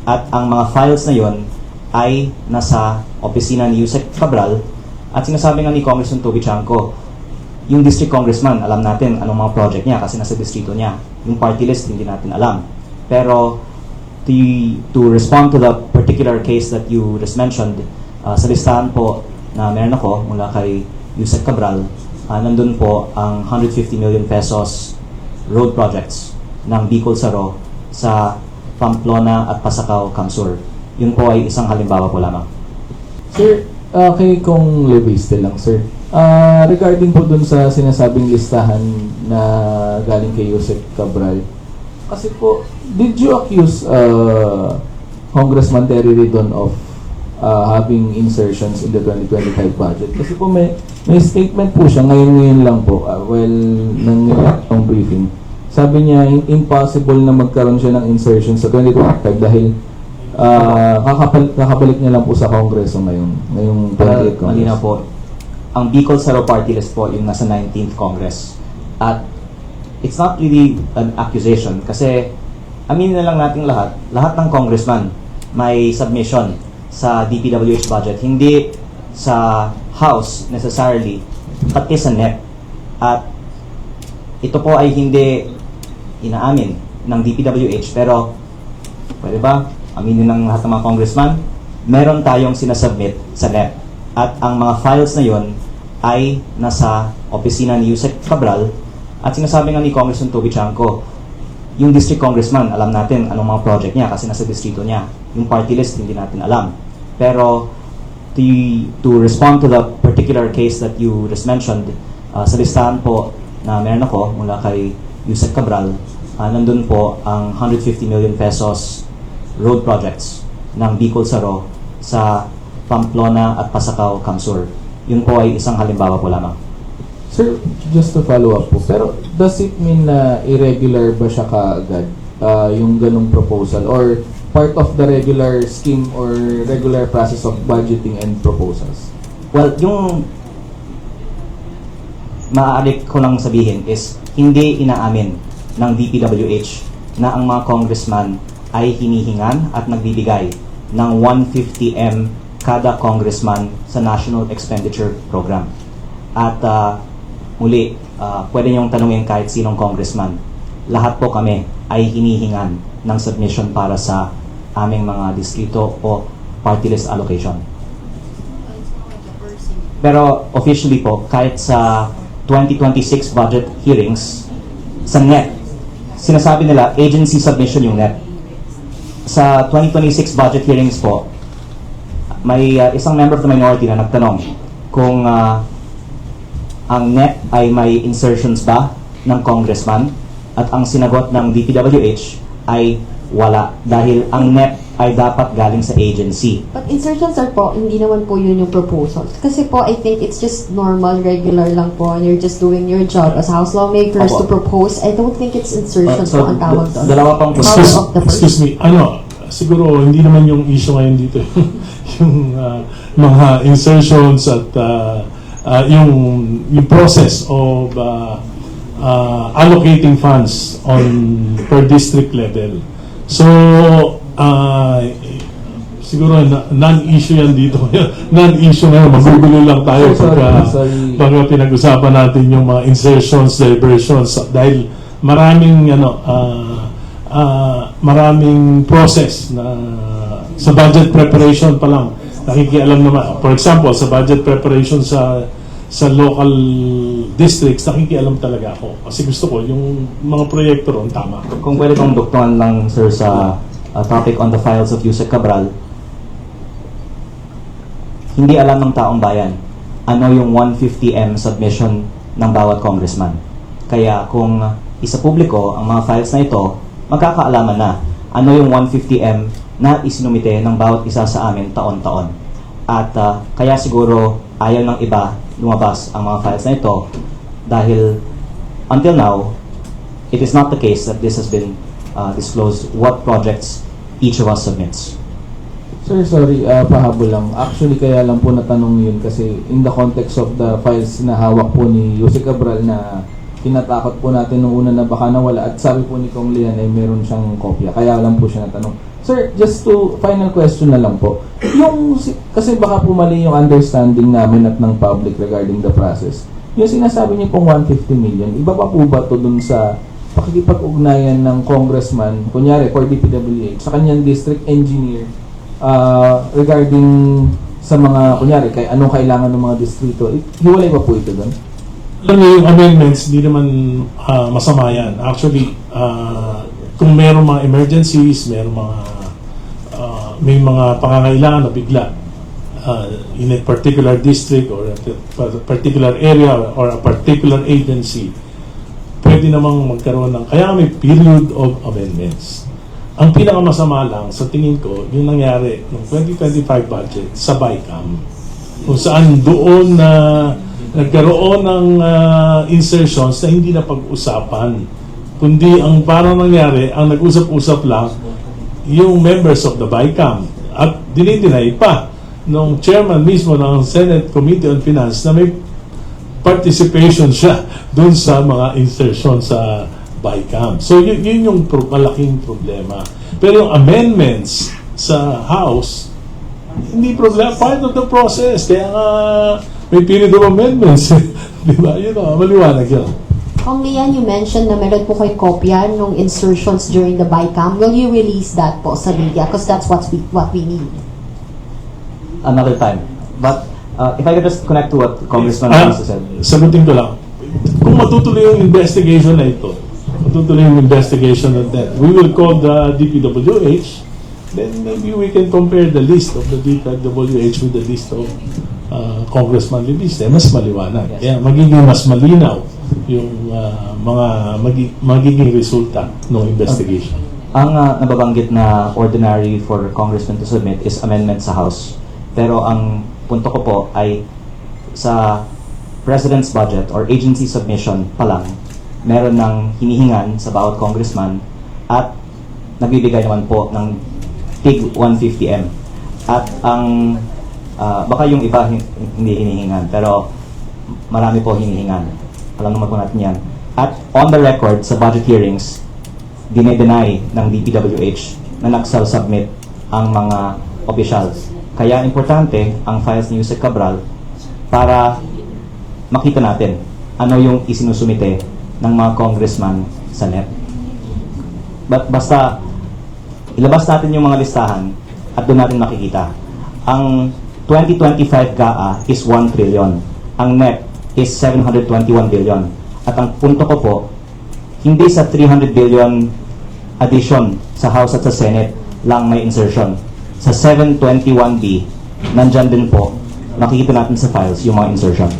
At ang mga files na yon ay nasa opisina ni Yusek Cabral. At sinasabi nga ni Congressman Toby Chanco, yung district congressman, alam natin anong mga project niya kasi nasa distrito niya. Yung party list, hindi natin alam. Pero to respond to the particular case that you just mentioned, sa listahan po na meron ako mula kay Yusek Cabral, nandun po ang 150 million pesos road projects ng Bicol Saro sa Pamplona at Pasacao, Camsur. Yun po ay isang halimbawa po lamang. Sir, kay Kong Leviste lang, sir. Regarding po dun sa sinasabing listahan na galing kay Yusek Cabral, kasi po, did you accuse Congressman Terry Ridon of having insertions in the 2025 budget? Kasi po may statement po siya ngayon lang po nang briefing. Sabi niya impossible na magkaroon siya ng insertions sa 2025 dahil kakabalik niya lang po sa Kongreso ngayong 28 Congress. Malinaw po. Ang Bicol Saro party list po yung nasa 19th Congress. At it's not really an accusation kasi aminin na lang natin lahat ng congressman may submission sa DPWH budget, hindi sa House necessarily, pati sa NEP. At ito po ay hindi inaamin ng DPWH, pero pwede ba aminin ng lahat ng mga congressman, meron tayong sinasubmit sa NEP. At ang mga files na yon ay nasa opisina ni Yusek Cabral. At sinasabi nga ni Congressman Toby Chanco, yung district congressman, alam natin anong mga project niya kasi nasa distrito niya. Yung party list, hindi natin alam. Pero to respond to the particular case that you just mentioned, sa listahan po na meron ako mula kay Yusek Cabral, nandun po ang 150 million pesos road projects ng Bicol Saro sa Pamplona at Pasacao, Camsur. Yun po ay isang halimbawa po lamang. Sir, just to follow up po, pero does it mean na irregular ba siya kaagad yung ganong proposal or part of the regular scheme or regular process of budgeting and proposals? Well, yung maaari ko lang sabihin is hindi inaamin ng DPWH na ang mga congressman ay hinihingan at nagbibigay ng 150M kada congressman sa National Expenditure Program. At muli, pwede niyong tanungin kahit sinong congressman. Lahat po kami ay hinihingan ng submission para sa aming mga distrito o party list allocation. Pero officially po, kahit sa 2026 budget hearings, sa NEP, sinasabi nila agency submission yung NEP. Sa 2026 budget hearings po, may isang member of the minority na nagtanong kung ang NEP ay may insertions ba ng congressman, at ang sinagot ng DPWH ay wala dahil ang NEP ay dapat galing sa agency. But insertions are po, hindi naman po yun yung proposals. Kasi po, I think it's just normal, regular lang po, and you're just doing your job as House lawmakers to propose. I don't think it's insertions po ang tawag doon. Dalawa pang excuse me, siguro hindi naman yung issue ngayon dito yung mga insertions at yung process of allocating funds on per district level. So siguro non-issue yan dito. Non-issue ngayon, magugulo lang tayo pagka pinag-usapan natin yung mga insertions, diversions, dahil maraming maraming process na sa budget preparation pa lang nakikialam naman. For example, sa budget preparation sa local districts, nakikialam talaga ako. Kasi gusto ko yung mga proyekto ron tama. Kung pwede kong doktoran lang, sir, sa topic on the files of Yusek Cabral, hindi alam ng taong bayan ano yung 150M submission ng bawat congressman. Kaya kung isa publiko ang mga files na ito, magkakaalaman na ano yung 150M na isinumite ng bawat isa sa amin taon-taon. At kaya siguro ayaw ng iba lumabas ang mga files na ito dahil until now, it is not the case that this has been disclosed what projects each of us submits. Sir, sorry, pahabol lang. Actually, kaya lang po natanong yun kasi in the context of the files na hawak po ni Yusek Cabral na tinatakot po natin nung una na baka nawala, at sabi po ni Kong Lian ay meron siyang kopya, kaya lang po siya natanong. Sir, just to final question na lang po. Kasi baka po mali yung understanding namin at ng public regarding the process. Yung sinasabi niyo pong 150 million, iba pa po ba to dun sa pakikipag-ugnayan ng congressman, kunyari for DPWH, sa kanyang district engineer, regarding sa mga, kunyari, anong kailangan ng mga distrito? Hiwalay ba po ito dun? Alam niyo, yung amendments, hindi naman masama yan. Actually, kung mayroong mga emergencies, may mga pangangailangan na bigla in a particular district or a particular area or a particular agency, pwede namang magkaroon ng, kaya may period of amendments. Ang pinakamasama lang, sa tingin ko, yung nangyari ng 2025 budget sa BICAM, kung saan doon na nagkaroon ng insertions na hindi na pag-usapan, kundi ang parang nangyari, ang nag-usap-usap lang yung members of the BICAM, at dinidinay pa nung chairman mismo ng Senate Committee on Finance na may participation siya dun sa mga insertion sa BICAM. So yun yung malaking problema. Pero yung amendments sa House, hindi problema, part of the process. Kaya nga may period of amendments. Di ba? Yun o, maliwanag yun. Kung Lian, you mentioned na meron po kayo kopya nung insertions during the BICAM. Will you release that po sa media? Because that's what we need. Another time. But if I could just connect to what Congressman Alonso said. Sagutin ko lang. Kung matutuloy yung investigation na ito, we will call the DPWH, then maybe we can compare the list of the DPWH with the list of Congressman Libiste. Mas maliwanag. Kaya magiging mas malinaw yung magiging resulta ng investigation. Ang nababanggit na ordinary for Congressman to submit is amendment sa House. Pero ang punto ko po ay sa President's budget or agency submission pa lang, meron ng hinihingan sa bawat congressman at nagbibigay naman po ng tig 150M. At ang baka yung iba hindi hinihingan, pero marami po hinihingan. Alam naman po natin yan. At on the record sa budget hearings, dinedeny ng DPWH na nagsal-submit ang mga officials. Kaya importante ang files ni Yusek Cabral para makita natin ano yung isinusumite ng mga congressman sa NEP. Basta ilabas natin yung mga listahan at doon natin makikita. Ang 2025 GAA is 1 trillion. Ang NEP is 721 billion. At ang punto ko po, hindi sa 300 billion addition sa House at sa Senate lang may insertion. Sa 721B, nandyan din po, makikita natin sa files yung mga insertion.